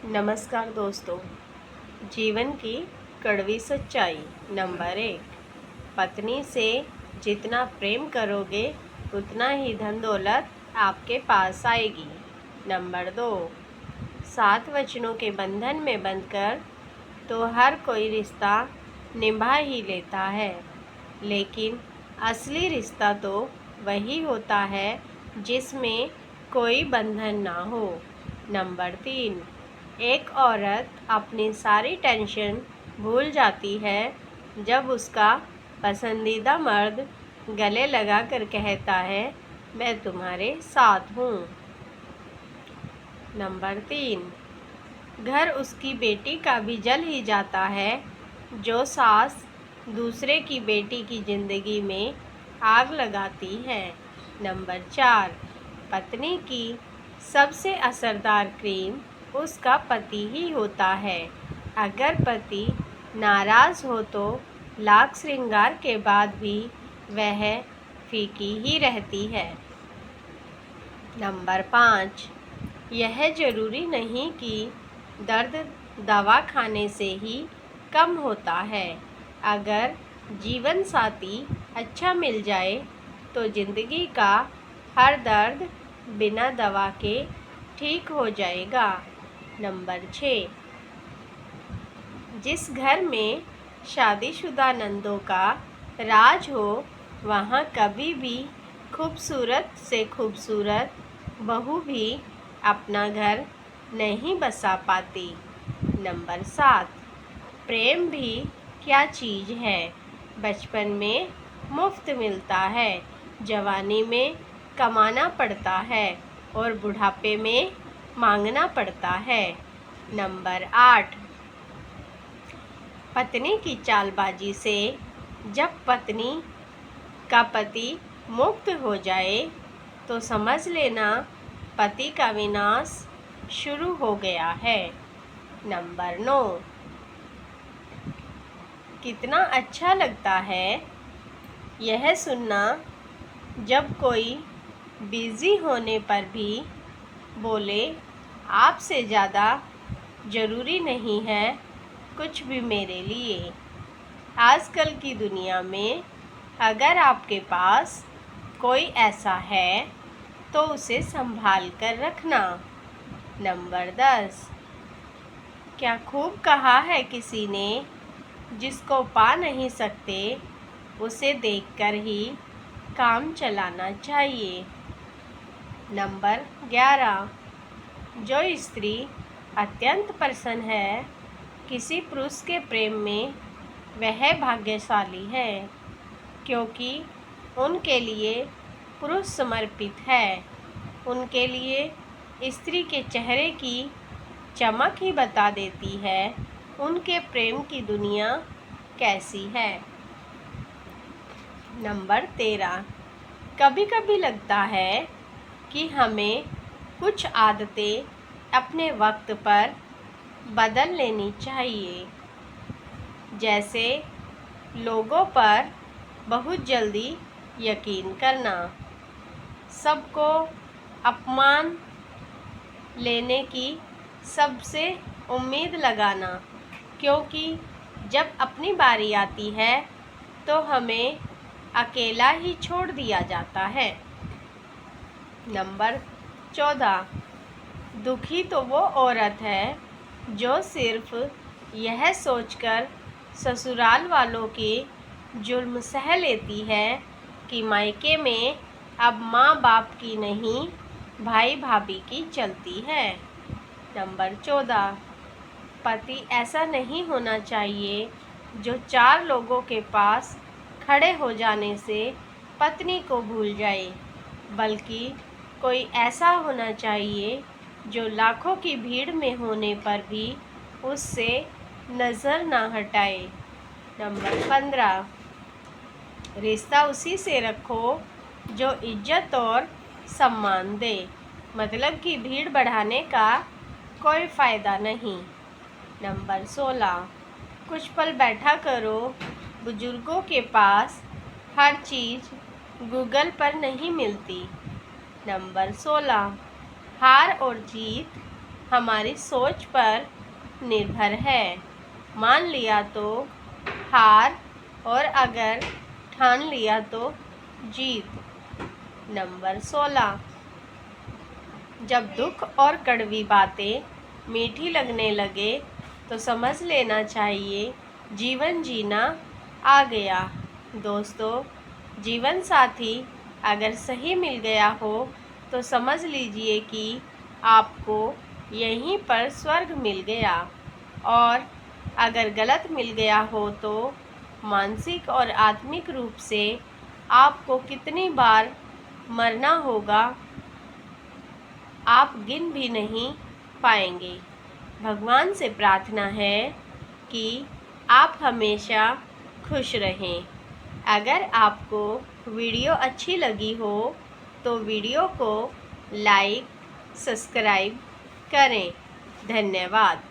नमस्कार दोस्तों। जीवन की कड़वी सच्चाई। नंबर 1, पत्नी से जितना प्रेम करोगे उतना ही धन दौलत आपके पास आएगी। नंबर 2, 7 वचनों के बंधन में बंधकर तो हर कोई रिश्ता निभा ही लेता है, लेकिन असली रिश्ता तो वही होता है जिसमें कोई बंधन ना हो। नंबर 3, एक औरत अपनी सारी टेंशन भूल जाती है जब उसका पसंदीदा मर्द गले लगा कर कहता है, मैं तुम्हारे साथ हूँ। नंबर 3, घर उसकी बेटी का भी जल ही जाता है जो सास दूसरे की बेटी की जिंदगी में आग लगाती है। नंबर 4, पत्नी की सबसे असरदार क्रीम उसका पति ही होता है। अगर पति नाराज़ हो तो लाख श्रृंगार के बाद भी वह फीकी ही रहती है। नंबर 5, यह ज़रूरी नहीं कि दर्द दवा खाने से ही कम होता है। अगर जीवन साथी अच्छा मिल जाए तो ज़िंदगी का हर दर्द बिना दवा के ठीक हो जाएगा। नंबर 6, जिस घर में शादीशुदा नंदों का राज हो वहाँ कभी भी खूबसूरत से खूबसूरत बहू भी अपना घर नहीं बसा पाती। नंबर 7, प्रेम भी क्या चीज़ है। बचपन में मुफ्त मिलता है, जवानी में कमाना पड़ता है और बुढ़ापे में मांगना पड़ता है। नंबर 8, पत्नी की चालबाजी से जब पत्नी का पति मुक्त हो जाए तो समझ लेना पति का विनाश शुरू हो गया है। नंबर 9, कितना अच्छा लगता है यह सुनना जब कोई बिज़ी होने पर भी बोले, आपसे ज़्यादा ज़रूरी नहीं है कुछ भी मेरे लिए। आजकल की दुनिया में अगर आपके पास कोई ऐसा है तो उसे संभाल कर रखना। नंबर 10, क्या खूब कहा है किसी ने, जिसको पा नहीं सकते उसे देखकर ही काम चलाना चाहिए। नंबर 11, जो स्त्री अत्यंत प्रसन्न है किसी पुरुष के प्रेम में वह भाग्यशाली है, क्योंकि उनके लिए पुरुष समर्पित है। उनके लिए स्त्री के चेहरे की चमक ही बता देती है उनके प्रेम की दुनिया कैसी है। नंबर 13, कभी कभी लगता है कि हमें कुछ आदतें अपने वक्त पर बदल लेनी चाहिए, जैसे लोगों पर बहुत जल्दी यकीन करना, सबको अपमान लेने की सबसे उम्मीद लगाना, क्योंकि जब अपनी बारी आती है तो हमें अकेला ही छोड़ दिया जाता है। नंबर 14, दुखी तो वो औरत है जो सिर्फ यह सोचकर ससुराल वालों के जुल्म सह लेती है कि मायके में अब माँ बाप की नहीं भाई भाभी की चलती है। नंबर 14, पति ऐसा नहीं होना चाहिए जो 4 लोगों के पास खड़े हो जाने से पत्नी को भूल जाए, बल्कि कोई ऐसा होना चाहिए जो लाखों की भीड़ में होने पर भी उससे नज़र ना हटाए। नंबर 15, रिश्ता उसी से रखो जो इज्जत और सम्मान दे, मतलब कि भीड़ बढ़ाने का कोई फ़ायदा नहीं। नंबर 16, कुछ पल बैठा करो, बुजुर्गों के पास हर चीज़ गूगल पर नहीं मिलती। नंबर 16, हार और जीत हमारी सोच पर निर्भर है। मान लिया तो हार, और अगर ठान लिया तो जीत। नंबर 16, जब दुख और कड़वी बातें मीठी लगने लगे तो समझ लेना चाहिए जीवन जीना आ गया। दोस्तों, जीवन साथी अगर सही मिल गया हो तो समझ लीजिए कि आपको यहीं पर स्वर्ग मिल गया, और अगर गलत मिल गया हो तो मानसिक और आत्मिक रूप से आपको कितनी बार मरना होगा आप गिन भी नहीं पाएंगे। भगवान से प्रार्थना है कि आप हमेशा खुश रहें। अगर आपको वीडियो अच्छी लगी हो तो वीडियो को लाइक, सब्सक्राइब करें। धन्यवाद।